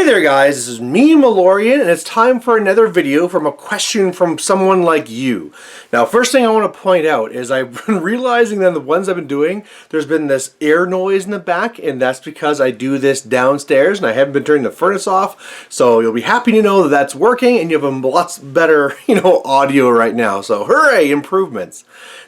there guys, this is me, Malorian, and it's time for another video from a question from someone like you. Now, first thing I want to point out is I've been realizing that the ones I've been doing, there's been this air noise in the back, and that's because I do this downstairs and I haven't been turning the furnace off. So you'll be happy to know that that's working and you have a lots better, audio right now. So hooray, improvements.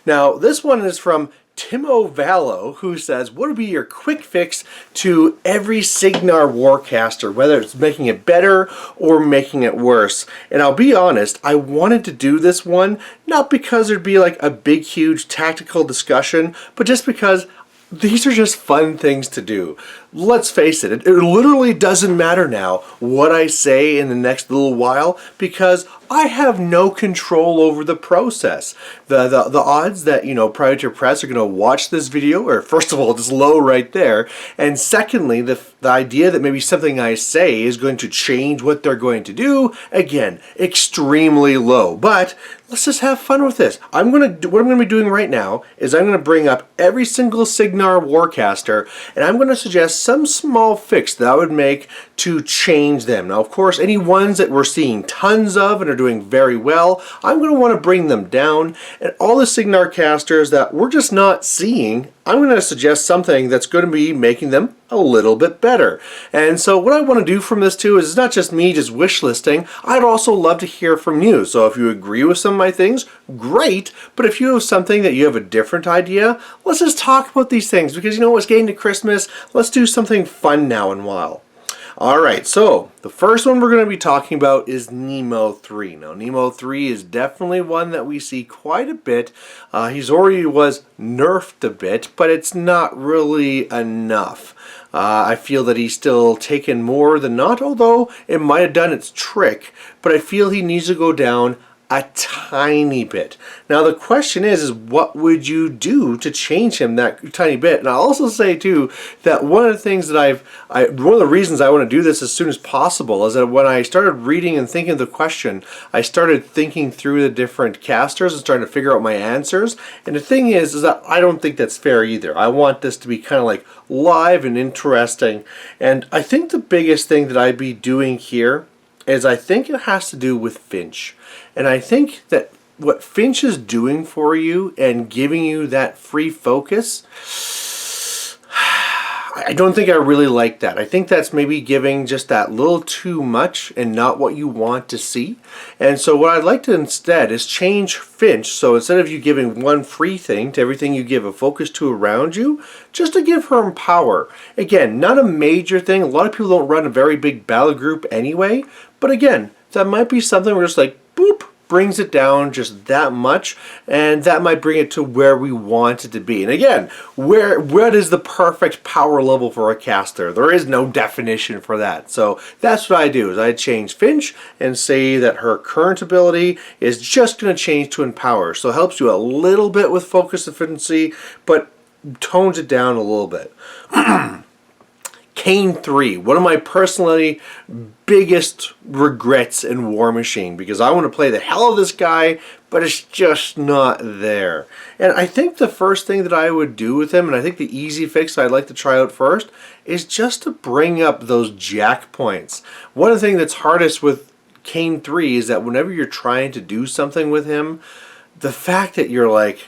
Now, this one is from Timo Vallo, who says, what would be your quick fix to every Cygnar warcaster, whether it's making it better or making it worse? And I'll be honest, I wanted to do this one, not because there'd be like a big, huge tactical discussion, but just because these are just fun things to do. Let's face it, it literally doesn't matter now what I say in the next little while because I have no control over the process. The odds that, Predator Press are going to watch this video are, first of all, just low right there. And secondly, the idea that maybe something I say is going to change what they're going to do, again, extremely low. But let's just have fun with this. What I'm going to be doing right now is I'm going to bring up every single Cygnar warcaster and I'm going to suggest some small fix that I would make to change them. Now, of course, any ones that we're seeing tons of and are doing very well, I'm going to want to bring them down. And all the Cygnar casters that we're just not seeing, I'm going to suggest something that's going to be making them a little bit better. And so what I want to do from this too is it's not just me just wish listing. I'd also love to hear from you. So if you agree with some of my things, great. But if you have something that you have a different idea, let's just talk about these things because it's getting to Christmas. Let's do something fun now and while. Alright, so the first one we're going to be talking about is Nemo 3. Now, Nemo 3 is definitely one that we see quite a bit. He's already was nerfed a bit, but it's not really enough. I feel that he's still taken more than not, although it might have done its trick, but I feel he needs to go down a tiny bit. Now the question is what would you do to change him that tiny bit? And I'll also say too that one of the things that one of the reasons I want to do this as soon as possible is that when I started reading and thinking of the question, I started thinking through the different casters and starting to figure out my answers. And the thing is that I don't think that's fair either. I want this to be kind of like live and interesting. And I think the biggest thing that I'd be doing here is I think it has to do with Finch. And I think that what Finch is doing for you and giving you that free focus, I don't think I really like that. I think that's maybe giving just that little too much and not what you want to see. And so what I'd like to instead is change Finch. So instead of you giving one free thing to everything you give a focus to around you, just to give her power. Again, not a major thing. A lot of people don't run a very big battle group anyway. But again, that might be something where just like, boop, brings it down just that much, and that might bring it to where we want it to be. And again, what is the perfect power level for a caster? There is no definition for that. So that's what I do, is I change Finch and say that her current ability is just going to change to Empower. So it helps you a little bit with focus efficiency, but tones it down a little bit. Caine 3, one of my personally biggest regrets in War Machine, because I want to play the hell of this guy, but it's just not there. And I think the first thing that I would do with him, and I think the easy fix I'd like to try out first, is just to bring up those jack points. One of the things that's hardest with Caine 3 is that whenever you're trying to do something with him, the fact that you're like,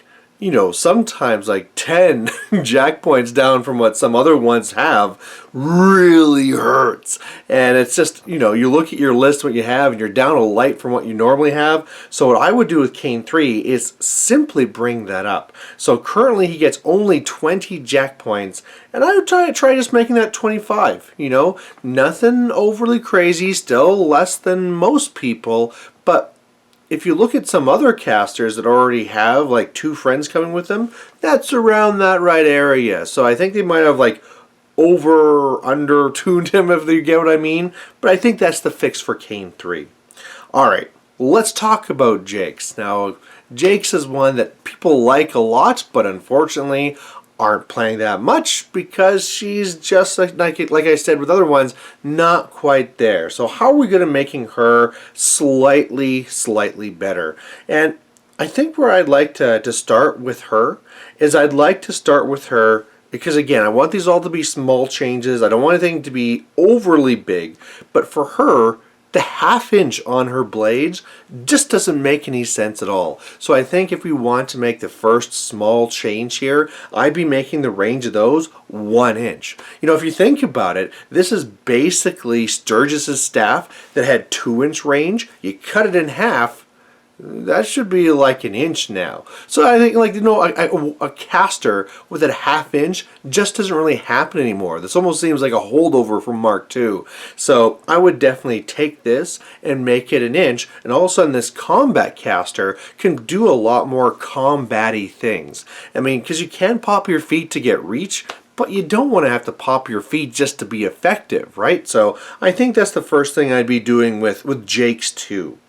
sometimes like 10 jack points down from what some other ones have really hurts. And it's just, you look at your list, what you have, and you're down a light from what you normally have. So what I would do with Caine 3 is simply bring that up. So currently he gets only 20 jack points, and I would try just making that 25. Nothing overly crazy, still less than most people, but if you look at some other casters that already have like 2 friends coming with them, that's around that right area. So I think they might have like under tuned him, if you get what I mean. But I think that's the fix for Caine 3. Alright, let's talk about Jakes. Now, Jakes is one that people like a lot, but unfortunately aren't playing that much because she's just like I said with other ones, not quite there. So how are we going to making her slightly better? And I think where I'd like to start with her is I'd like to start with her because again, I want these all to be small changes. I don't want anything to be overly big, but for her, the ½ inch on her blades just doesn't make any sense at all. So I think if we want to make the first small change here, I'd be making the range of those 1 inch. You know, if you think about it, this is basically Sturgess' staff that had 2-inch range. You cut it in half, that should be like 1 inch now. So I think, like, you know, a caster with a ½ inch just doesn't really happen anymore. This almost seems like a holdover from Mark II. So I would definitely take this and make it 1 inch, and all of a sudden this combat caster can do a lot more combat-y things. I mean, because you can pop your feet to get reach, but you don't want to have to pop your feet just to be effective, right? So I think that's the first thing I'd be doing with Jake's 2.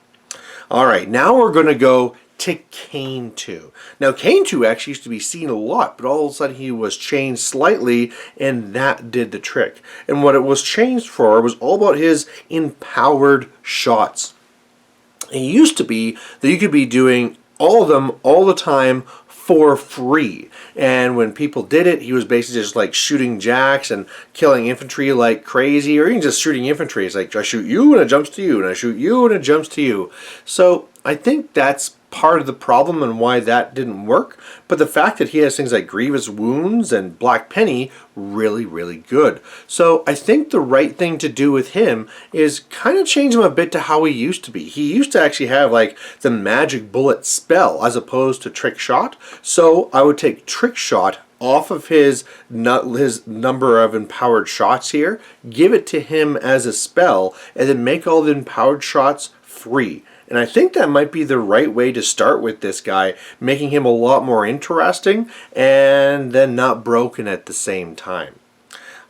All right, now we're going to go to Caine 2. Now, Caine 2 actually used to be seen a lot, but all of a sudden he was changed slightly, and that did the trick. And what it was changed for was all about his empowered shots. It used to be that you could be doing all of them all the time for free, and when people did it, he was basically just like shooting jacks and killing infantry like crazy, or even just shooting infantry. It's like, I shoot you and it jumps to you, and I shoot you and it jumps to you. So I think that's part of the problem and why that didn't work, but the fact that he has things like grievous wounds and black penny, really good. So I think the right thing to do with him is kind of change him a bit to how he used to be. He used to actually have like the magic bullet spell as opposed to trick shot. So I would take trick shot off of his number of empowered shots here, give it to him as a spell, and then make all the empowered shots free. And I think that might be the right way to start with this guy, making him a lot more interesting and then not broken at the same time.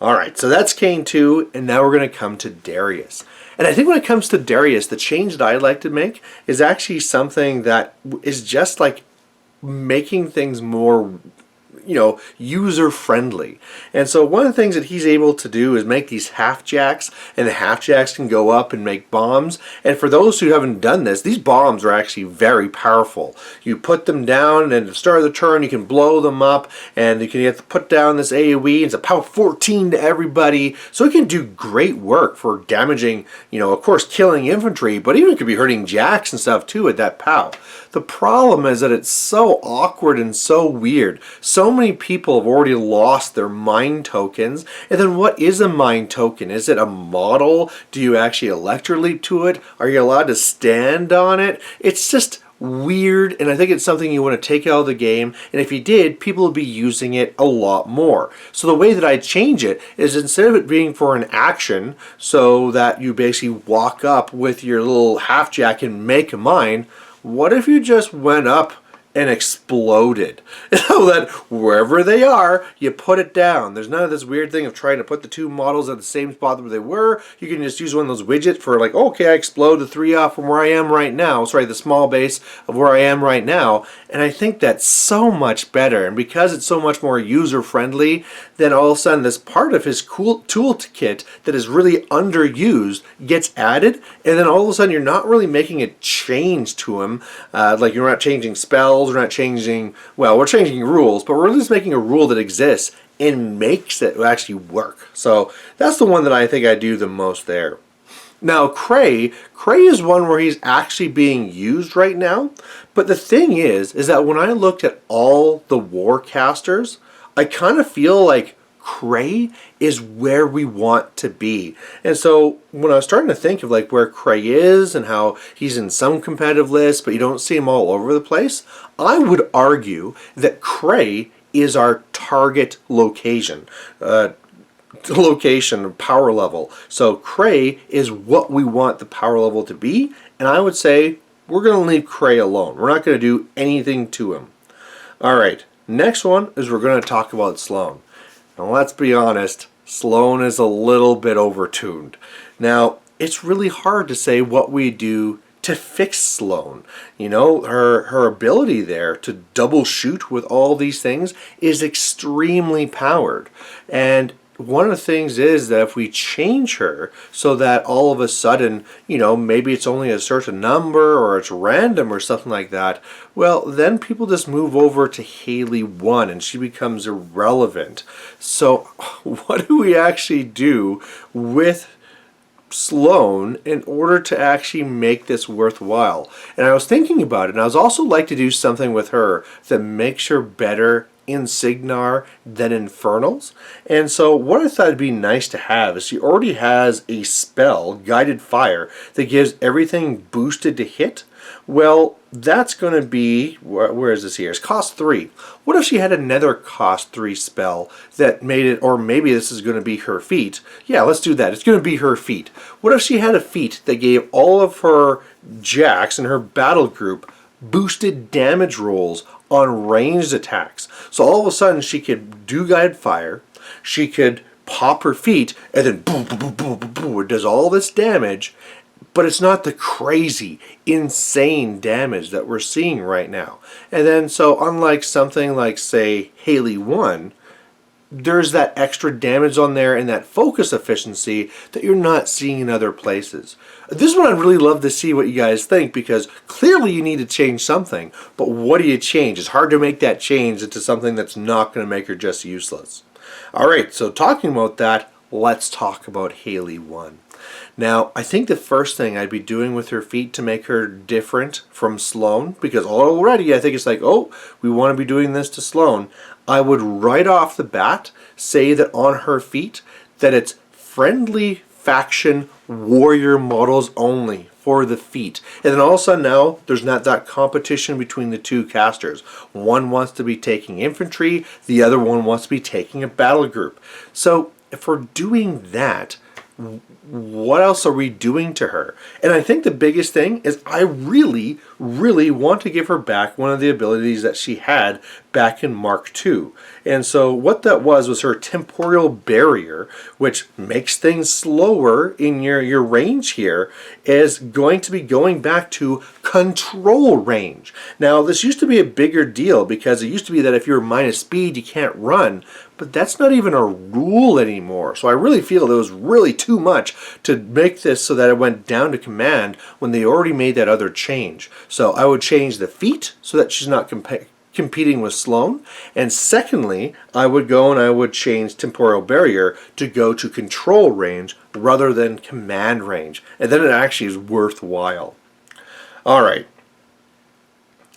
Alright, so that's Caine 2, and now we're going to come to Darius. And I think when it comes to Darius, the change that I like to make is actually something that is just like making things more, you know, user-friendly. And so one of the things that he's able to do is make these half jacks, and the half jacks can go up and make bombs. And for those who haven't done this, these bombs are actually very powerful. You put them down, and at the start of the turn, you can blow them up, and you have to put down this AoE. It's a power 14 to everybody, so it can do great work for damaging, you know, of course, killing infantry, but even could be hurting jacks and stuff too at that pow. The problem is that it's so awkward and so weird. So many people have already lost their mind tokens. And then what is a mind token? Is it a model? Do you actually electroleap to it? Are you allowed to stand on it? It's just weird, and I think it's something you want to take out of the game, and if you did, people would be using it a lot more. So the way that I change it is, instead of it being for an action, so that you basically walk up with your little half jack and make a mine, what if you just went up and exploded, so that wherever they are, you put it down. There's none of this weird thing of trying to put the two models at the same spot where they were. You can just use one of those widgets for like, okay, I explode the 3 off from where I am right now. Sorry, the small base of where I am right now. And I think that's so much better. And because it's so much more user-friendly, then all of a sudden this part of his cool toolkit that is really underused gets added. And then all of a sudden you're not really making a change to him. Like, you're not changing spells. We're not changing, well, we're changing rules, but we're really just making a rule that exists and makes it actually work. So that's the one that I think I do the most there. Now, Cray is one where he's actually being used right now, but the thing is that when I looked at all the warcasters, I kind of feel like Cray is where we want to be. And so when I was starting to think of like where Cray is and how he's in some competitive lists, but you don't see him all over the place, I would argue that Cray is our target location. Power level. So Cray is what we want the power level to be, and I would say we're going to leave Cray alone. We're not going to do anything to him. Alright, next one is we're going to talk about Sloan. Now let's be honest, Sloan is a little bit overtuned. Now, it's really hard to say what we do to fix Sloan. You know, her ability there to double shoot with all these things is extremely powered. And one of the things is that if we change her so that all of a sudden, maybe it's only a certain number or it's random or something like that, well, then people just move over to Haley 1 and she becomes irrelevant. So what do we actually do with Sloan in order to actually make this worthwhile? And I was thinking about it, and I was also like to do something with her that makes her better in Cygnar than Infernals. And so what I thought would be nice to have is she already has a spell, Guided Fire, that gives everything boosted to hit. Well, that's going to be, where is this here? It's cost 3. What if she had another cost 3 spell that made it, or maybe this is going to be her feat. Yeah, let's do that. It's going to be her feat. What if she had a feat that gave all of her jacks in her battle group boosted damage rolls on ranged attacks? So all of a sudden she could do Guided Fire, she could pop her feet, and then boom, boom, boom, boom, boom, boom, it does all this damage, but it's not the crazy, insane damage that we're seeing right now. And then, so unlike something like, say, Haley 1, there's that extra damage on there and that focus efficiency that you're not seeing in other places. This one I'd really love to see what you guys think, because clearly you need to change something, but what do you change? It's hard to make that change into something that's not going to make her just useless. Alright, so talking about that, let's talk about Haley 1. Now, I think the first thing I'd be doing with her feat to make her different from Sloan, because already I think it's like, oh, we want to be doing this to Sloan, I would right off the bat say that on her feat that it's friendly faction warrior models only for the feat. And then all of a sudden now there's not that competition between the two casters. One wants to be taking infantry, the other one wants to be taking a battle group. So if we're doing that, what else are we doing to her? And I think the biggest thing is I really, really want to give her back one of the abilities that she had back in Mark II. And so what that was her temporal barrier, which makes things slower in your range here, is going to be going back to control range. Now, this used to be a bigger deal because it used to be that if you're minus speed, you can't run. But that's not even a rule anymore. So I really feel it was really too much to make this so that it went down to command when they already made that other change. So I would change the feat so that she's not competing with Sloan. And secondly, I would go and I would change temporal barrier to go to control range rather than command range. And then it actually is worthwhile. Alright.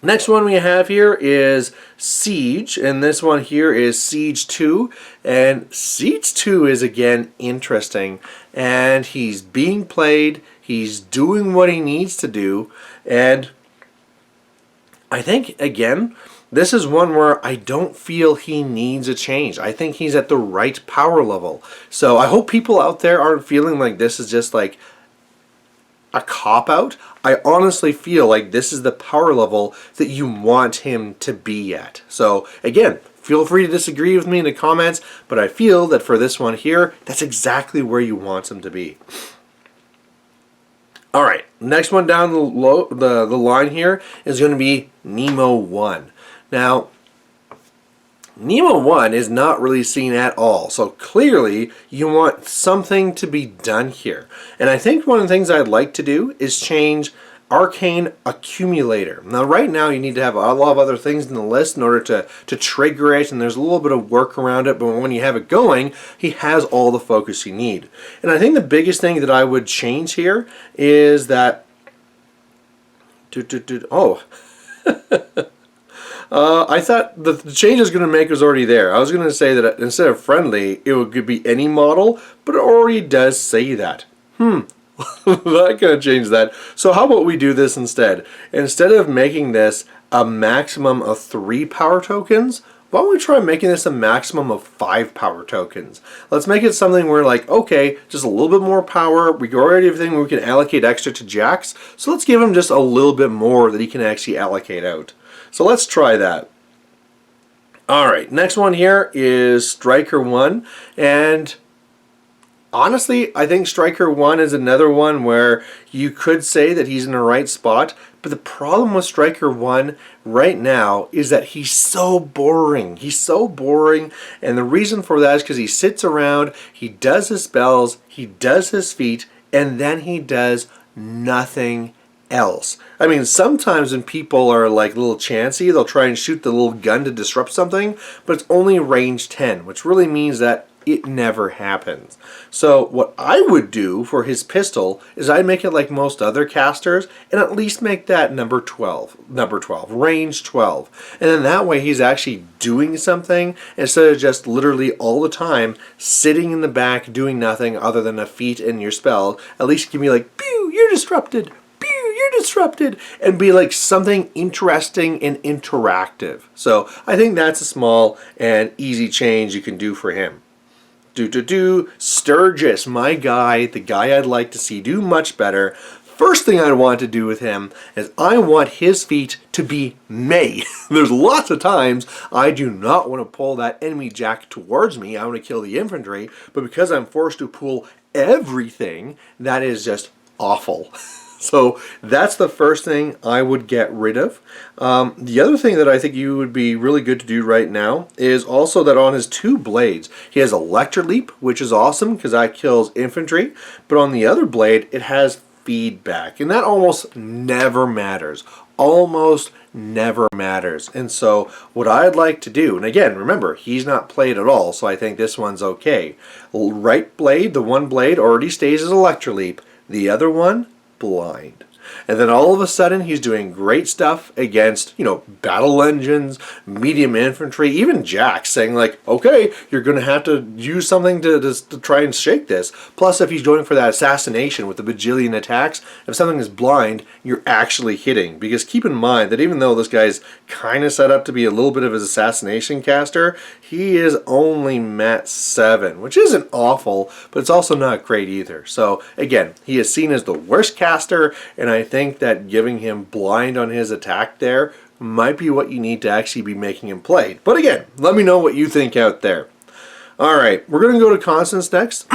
Next one we have here is Siege, and this one here is Siege 2, and Siege 2 is again interesting, and he's being played, he's doing what he needs to do, and I think again this is one where I don't feel he needs a change. I think he's at the right power level. So I hope people out there aren't feeling like this is just like a cop-out. I honestly feel like this is the power level that you want him to be at. So again, feel free to disagree with me in the comments, but I feel that for this one here, that's exactly where you want him to be. Alright, next one down the line here is going to be Nemo 1. Now, Nemo 1 is not really seen at all, so clearly you want something to be done here. And I think one of the things I'd like to do is change Arcane Accumulator. Now right now you need to have a lot of other things in the list in order to trigger it, and there's a little bit of work around it, but when you have it going, he has all the focus you need. And I think the biggest thing that I would change here is that I thought the change I was going to make was already there. I was going to say that instead of friendly, it could be any model, but it already does say that. That going to change that. So how about we do this instead? Instead of making this a maximum of 3 power tokens, why don't we try making this a maximum of 5 power tokens? Let's make it something where like, okay, just a little bit more power. We already have everything we can allocate extra to Jax. So let's give him just a little bit more that he can actually allocate out. So let's try that. Alright, next one here is Stryker 1, and honestly, I think Stryker 1 is another one where you could say that he's in the right spot, but the problem with Stryker 1 right now is that he's so boring. He's so boring, and the reason for that is because he sits around, he does his spells, he does his feat, and then he does nothing else. I mean, sometimes when people are like a little chancy, they'll try and shoot the little gun to disrupt something, but it's only range 10, which really means that it never happens. So what I would do for his pistol is I'd make it like most other casters and at least make that number 12, range 12. And then that way he's actually doing something instead of just literally all the time sitting in the back doing nothing other than a feat in your spell. At least give me like, pew, you're disrupted. You're disrupted, and be like something interesting and interactive. So I think that's a small and easy change you can do for him. Sturgess, my guy, the guy I'd like to see do much better. First thing I'd want to do with him is I want his feat to be May. There's lots of times I do not want to pull that enemy jack towards me. I want to kill the infantry, but because I'm forced to pull everything, that is just awful. So that's the first thing I would get rid of. The other thing that I think you would be really good to do right now is also that on his 2 blades, he has Electric Leap, which is awesome because that kills infantry. But on the other blade, it has feedback, and that almost never matters. Almost never matters. And so what I'd like to do, and again, remember, he's not played at all, so I think this one's okay. Right blade, the one blade already stays as Electric Leap. The other one, blind. And then all of a sudden he's doing great stuff against, battle engines, medium infantry, even jacks, saying like, okay, you're going to have to use something to try and shake this. Plus, if he's going for that assassination with the bajillion attacks, if something is blind, you're actually hitting. Because keep in mind that even though this guy's kind of set up to be a little bit of his assassination caster, he is only Mat 7, which isn't awful, but it's also not great either. So again, he is seen as the worst caster, and I think that giving him blind on his attack there might be what you need to actually be making him played. But again, let me know what you think out there. Alright, we're going to go to Constance next.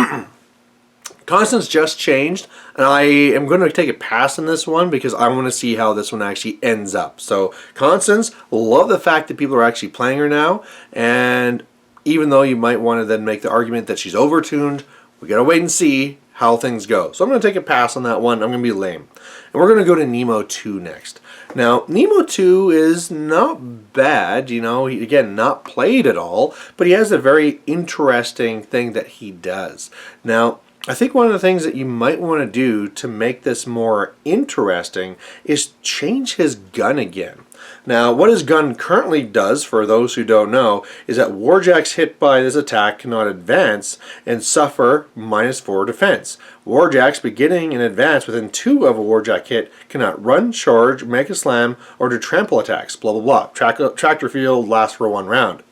Constance just changed, and I am going to take a pass on this one because I want to see how this one actually ends up. So Constance, love the fact that people are actually playing her now, and even though you might want to then make the argument that she's overtuned, we got to wait and see how things go. So I'm going to take a pass on that one. I'm going to be lame. And we're going to go to Nemo 2 next. Now, Nemo 2 is not bad, again, not played at all, but he has a very interesting thing that he does. Now, I think one of the things that you might want to do to make this more interesting is change his gun again. Now, what his gun currently does, for those who don't know, is that warjacks hit by this attack cannot advance and suffer -4 defense. Warjacks beginning and advance within 2 of a warjack hit cannot run, charge, make a slam, or do trample attacks, blah blah blah. Tractor field lasts for 1 round.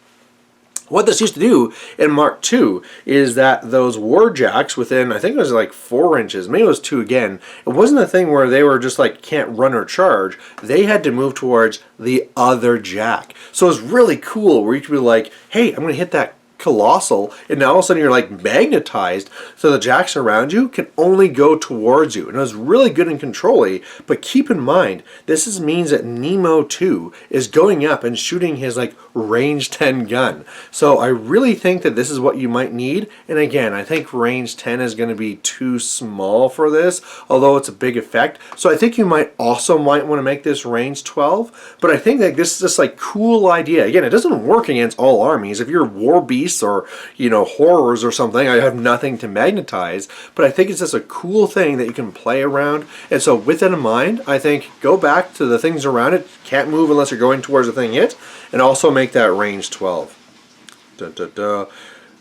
What this used to do in Mark II is that those warjacks within, I think it was like 4 inches, maybe it was 2 again, it wasn't a thing where they were just like can't run or charge. They had to move towards the other jack. So it was really cool where you could be like, hey, I'm going to hit that colossal, and now all of a sudden you're like magnetized, so the jacks around you can only go towards you. And it was really good and controlly, but keep in mind, this means that Nemo 2 is going up and shooting his like range 10 gun. So I really think that this is what you might need, and again, I think range 10 is going to be too small for this, although it's a big effect. So I think you might want to make this range 12, but I think that this is just like cool idea. Again, it doesn't work against all armies. If you're war beast or horrors or something, I have nothing to magnetize, but I think it's just a cool thing that you can play around. And so with that in mind, I think go back to the things around it, can't move unless you're going towards the thing hit, and also make that range 12.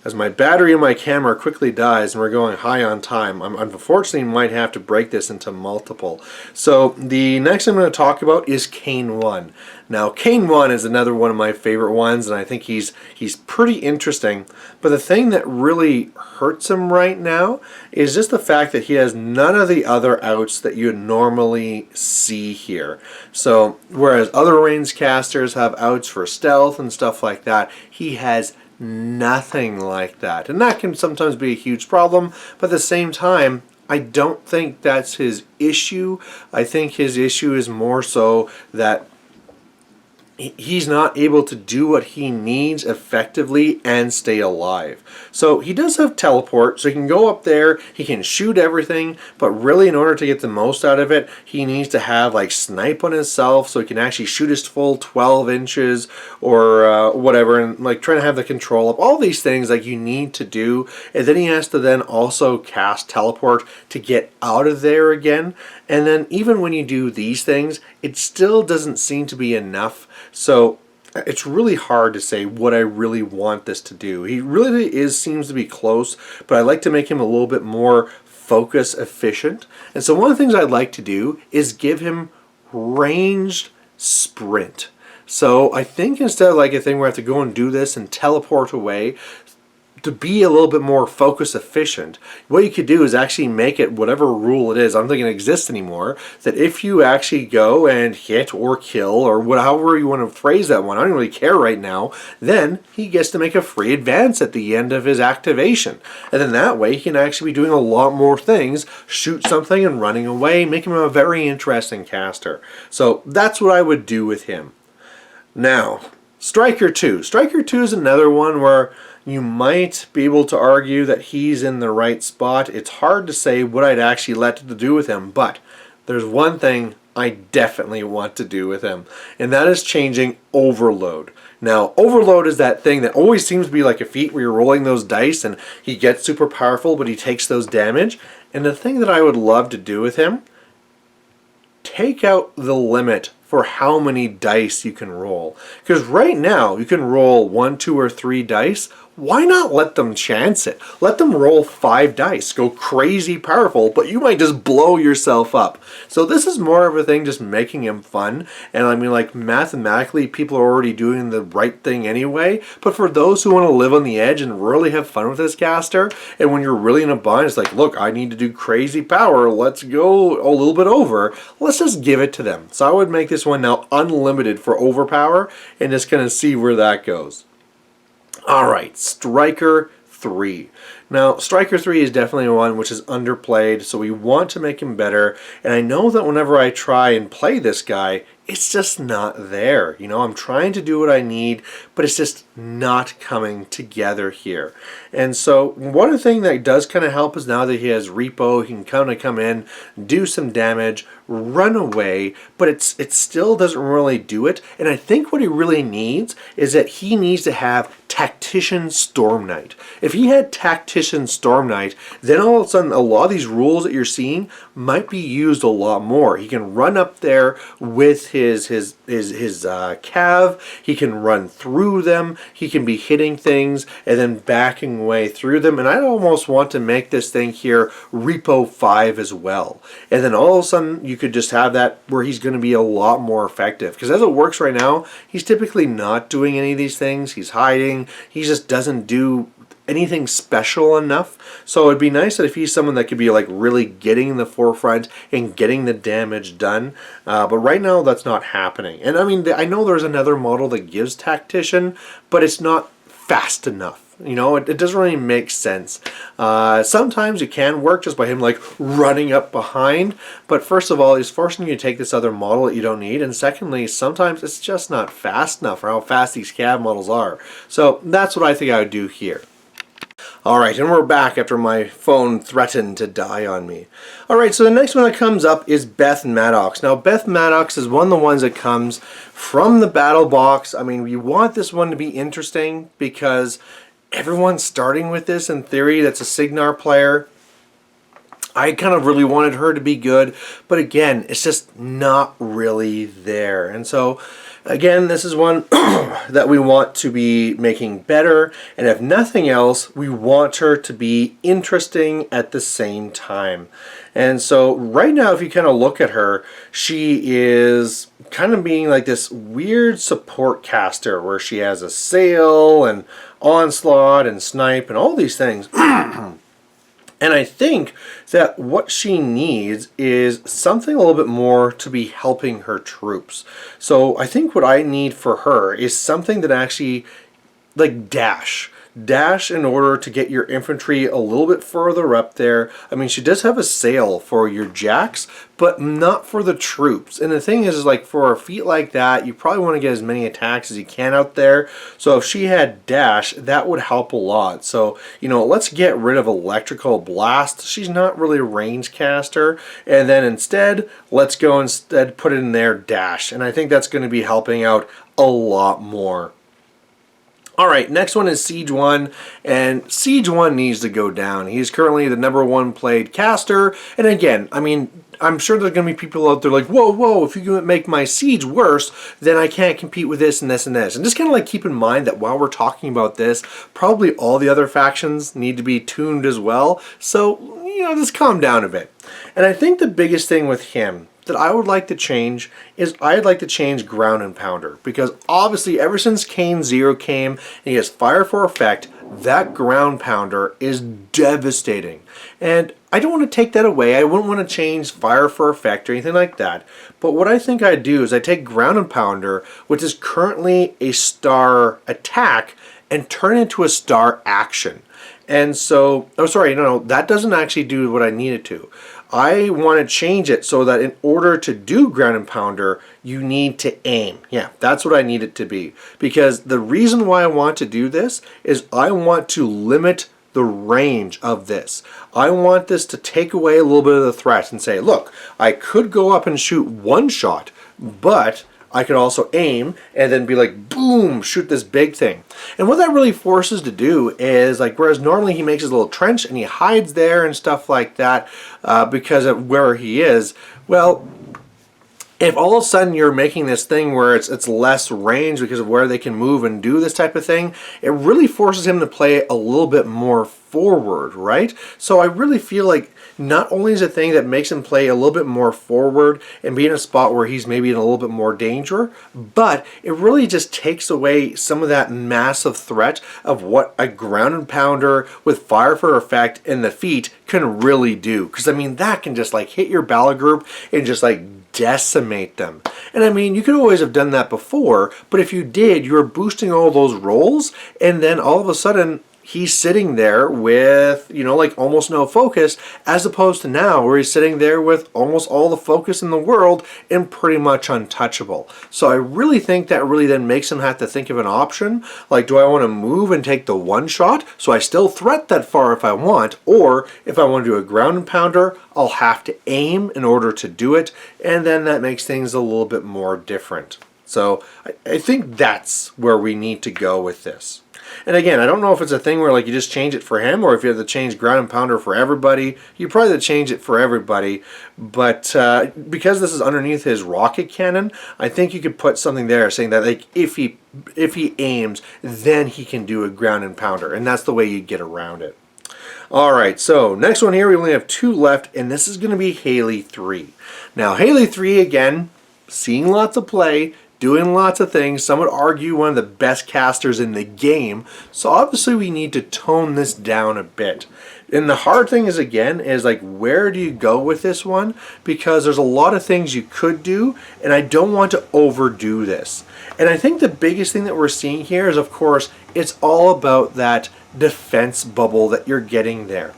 As my battery in my camera quickly dies and we're going high on time, I unfortunately might have to break this into multiple. So the next I'm going to talk about is Caine 1. Now Caine 1 is another one of my favorite ones, and I think he's pretty interesting. But the thing that really hurts him right now is just the fact that he has none of the other outs that you normally see here. So whereas other range casters have outs for stealth and stuff like that, he has nothing like that. And that can sometimes be a huge problem, but at the same time, I don't think that's his issue. I think his issue is more so that he's not able to do what he needs effectively and stay alive. So he does have teleport, so he can go up there, he can shoot everything, but really in order to get the most out of it, he needs to have like snipe on himself so he can actually shoot his full 12 inches or whatever, and like trying to have the control up. All these things like you need to do, and then he has to then also cast teleport to get out of there again. And then even when you do these things, it still doesn't seem to be enough. So it's really hard to say what I really want this to do. He really seems to be close, but I like to make him a little bit more focus efficient. And so one of the things I'd like to do is give him ranged sprint. So I think instead of like a thing where I have to go and do this and teleport away, to be a little bit more focus efficient, what you could do is actually make it whatever rule it is, I don't think it exists anymore, that if you actually go and hit or kill or however you want to phrase that one, I don't really care right now, then he gets to make a free advance at the end of his activation. And then that way he can actually be doing a lot more things, shoot something and running away, make him a very interesting caster. So that's what I would do with him. Now, Stryker 2. Stryker 2 is another one where you might be able to argue that he's in the right spot. It's hard to say what I'd actually let to do with him, but there's one thing I definitely want to do with him, and that is changing Overload. Now, Overload is that thing that always seems to be like a feat where you're rolling those dice and he gets super powerful, but he takes those damage. And the thing that I would love to do with him, take out the limit for how many dice you can roll. Because right now, you can roll 1, 2, or 3 dice. Why not let them chance it? Let them roll 5 dice, go crazy powerful, but you might just blow yourself up. So this is more of a thing just making him fun. And I mean, like, mathematically, people are already doing the right thing anyway. But for those who want to live on the edge and really have fun with this caster, and when you're really in a bind, it's like, look, I need to do crazy power. Let's go a little bit over. Let's just give it to them. So I would make this one now unlimited for overpower and just kind of see where that goes. Alright, Stryker 3. Now, Stryker 3 is definitely one which is underplayed, so we want to make him better. And I know that whenever I try and play this guy, it's just not there. You know, I'm trying to do what I need, but it's just not coming together here. And so one thing that does kind of help is now that he has repo, he can kind of come in, do some damage, run away, but it still doesn't really do it. And I think what he really needs is that he needs to have Tactician Storm Knight. If he had Tactician Storm Knight, then all of a sudden a lot of these rules that you're seeing might be used a lot more. He can run up there with his cav, he can run through them, he can be hitting things and then backing away through them. And I almost want to make this thing here Repo 5 as well. And then all of a sudden you could just have that where he's going to be a lot more effective. Because as it works right now, he's typically not doing any of these things. He's hiding. He just doesn't do anything special enough. So it'd be nice that if he's someone that could be like really getting in the forefront and getting the damage done. But right now that's not happening. And I mean, I know there's another model that gives Tactician, but it's not fast enough. You know, it doesn't really make sense. Sometimes it can work just by him like running up behind, but first of all, he's forcing you to take this other model that you don't need, and secondly, sometimes it's just not fast enough for how fast these cav models are. So that's what I think I would do here. Alright, and we're back after my phone threatened to die on me. Alright, so the next one that comes up is Beth Maddox. Now, Beth Maddox is one of the ones that comes from the battle box. I mean, we want this one to be interesting because everyone's starting with this in theory that's a Cygnar player. I kind of really wanted her to be good, but again, it's just not really there. And so, again, this is one that we want to be making better, and if nothing else, we want her to be interesting at the same time. And so right now, if you kind of look at her, she is kind of being like this weird support caster where she has a sail and onslaught and snipe and all these things. And I think that what she needs is something a little bit more to be helping her troops. So I think what I need for her is something that actually like dash. Dash in order to get your infantry a little bit further up there. I mean, she does have a sail for your jacks, but not for the troops. And the thing is like for a feat like that, you probably want to get as many attacks as you can out there. So if she had dash, that would help a lot. So, you know, let's get rid of electrical blast. She's not really a range caster. And then instead, let's go instead put it in there dash. And I think that's going to be helping out a lot more. Alright, next one is Siege 1, and Siege 1 needs to go down. He's currently the #1 played caster, and again, I mean, I'm sure there's going to be people out there like, whoa, if you can make my Siege worse, then I can't compete with this and this and this. And just kind of like keep in mind that while we're talking about this, probably all the other factions need to be tuned as well, so, you know, just calm down a bit. And I think the biggest thing with him that I would like to change is I'd like to change Ground and Pounder, because obviously ever since Caine 0 came and he has fire for effect, that Ground Pounder is devastating. And I don't want to take that away. I wouldn't want to change fire for effect or anything like that. But what I think I'd do is I take Ground and Pounder, which is currently a star attack, and turn it into a star action. And so, oh sorry, no, that doesn't actually do what I need it to. I want to change it so that in order to do Ground and Pounder, you need to aim. Yeah, that's what I need it to be. Because the reason why I want to do this is I want to limit the range of this. I want this to take away a little bit of the threat and say, look, I could go up and shoot one shot, but I could also aim and then be like, boom, shoot this big thing. And what that really forces to do is, like, whereas normally he makes his little trench and he hides there and stuff like that because of where he is, well, if all of a sudden you're making this thing where it's less range because of where they can move and do this type of thing, it really forces him to play a little bit more forward, right? So I really feel like not only is a thing that makes him play a little bit more forward and be in a spot where he's maybe in a little bit more danger, but it really just takes away some of that massive threat of what a Ground and Pounder with fire for effect in the feet can really do. Because I mean, that can just like hit your battle group and just like decimate them. And I mean, you could always have done that before, but if you did, you were boosting all those rolls, and then all of a sudden he's sitting there with, you know, like almost no focus, as opposed to now where he's sitting there with almost all the focus in the world and pretty much untouchable. So I really think that really then makes him have to think of an option, like, do I want to move and take the one shot so I still threat that far if I want, or if I want to do a Ground and Pounder, I'll have to aim in order to do it, and then that makes things a little bit more different. So I think that's where we need to go with this. And again, I don't know if it's a thing where like you just change it for him, or if you have to change Ground and Pounder for everybody. You probably have to change it for everybody, but because this is underneath his rocket cannon, I think you could put something there saying that like if he aims, then he can do a Ground and Pounder, and that's the way you get around it. Alright, so next one here, we only have 2 left, and this is going to be Haley 3. Now, Haley 3, again, seeing lots of play, doing lots of things. Some would argue one of the best casters in the game. So obviously we need to tone this down a bit. And the hard thing is, again, is like, where do you go with this one? Because there's a lot of things you could do, and I don't want to overdo this. And I think the biggest thing that we're seeing here is, of course, it's all about that defense bubble that you're getting there.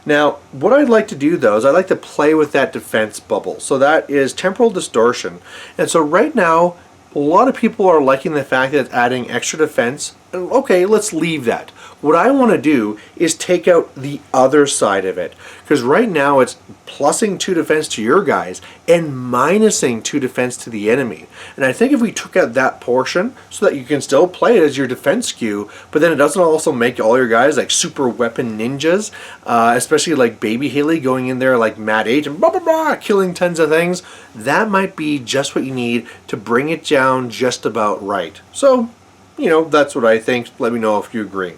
Now, what I'd like to do, though, is I'd like to play with that defense bubble. So that is temporal distortion. And so right now, a lot of people are liking the fact that it's adding extra defense. Okay, let's leave that. What I want to do is take out the other side of it. Because right now it's plussing 2 defense to your guys and minusing 2 defense to the enemy. And I think if we took out that portion so that you can still play it as your defense skew, but then it doesn't also make all your guys like super weapon ninjas, especially like Baby Haley going in there like Mad Age and blah blah blah, killing tons of things, that might be just what you need to bring it down just about right. So, you know, that's what I think. Let me know if you agree.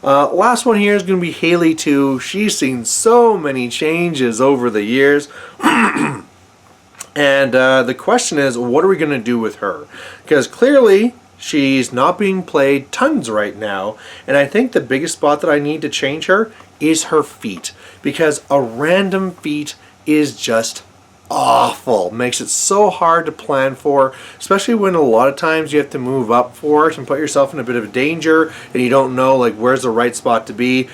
Last one here is going to be Haley 2. She's seen so many changes over the years. And the question is, what are we going to do with her? Because clearly she's not being played tons right now. And I think the biggest spot that I need to change her is her feet. Because a random feat is just awful. Makes it so hard to plan for, especially when a lot of times you have to move up for it and put yourself in a bit of danger and you don't know like where's the right spot to be.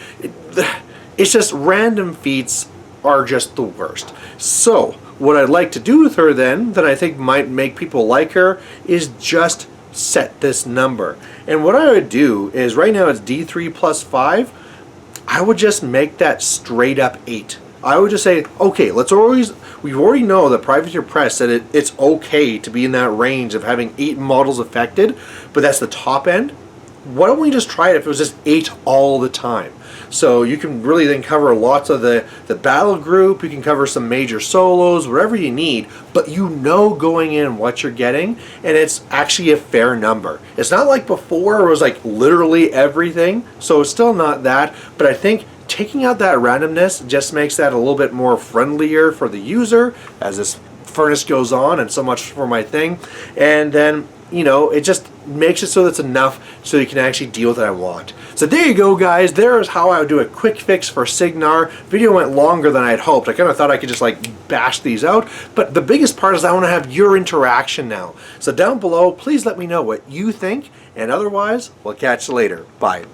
It's just random feats are just the worst. So what I'd like to do with her then, that I think might make people like her, is just set this number. And what I would do is, right now it's D3 plus 5, I would just make that straight up 8. I would just say, okay, we already know that Privateer Press said it's okay to be in that range of having 8 models affected, but that's the top end. Why don't we just try it if it was just 8 all the time? So you can really then cover lots of the battle group, you can cover some major solos, whatever you need, but you know going in what you're getting, and it's actually a fair number. It's not like before where it was like literally everything, so it's still not that, but I think taking out that randomness just makes that a little bit more friendlier for the user as this furnace goes on, and so much for my thing. And then, you know, it just makes it so that's enough so you can actually deal with what I want. So there you go, guys. There is how I would do a quick fix for Cygnar. Video went longer than I had hoped. I kind of thought I could just like bash these out, but the biggest part is I want to have your interaction now. So down below, please let me know what you think, and otherwise, we'll catch you later. Bye.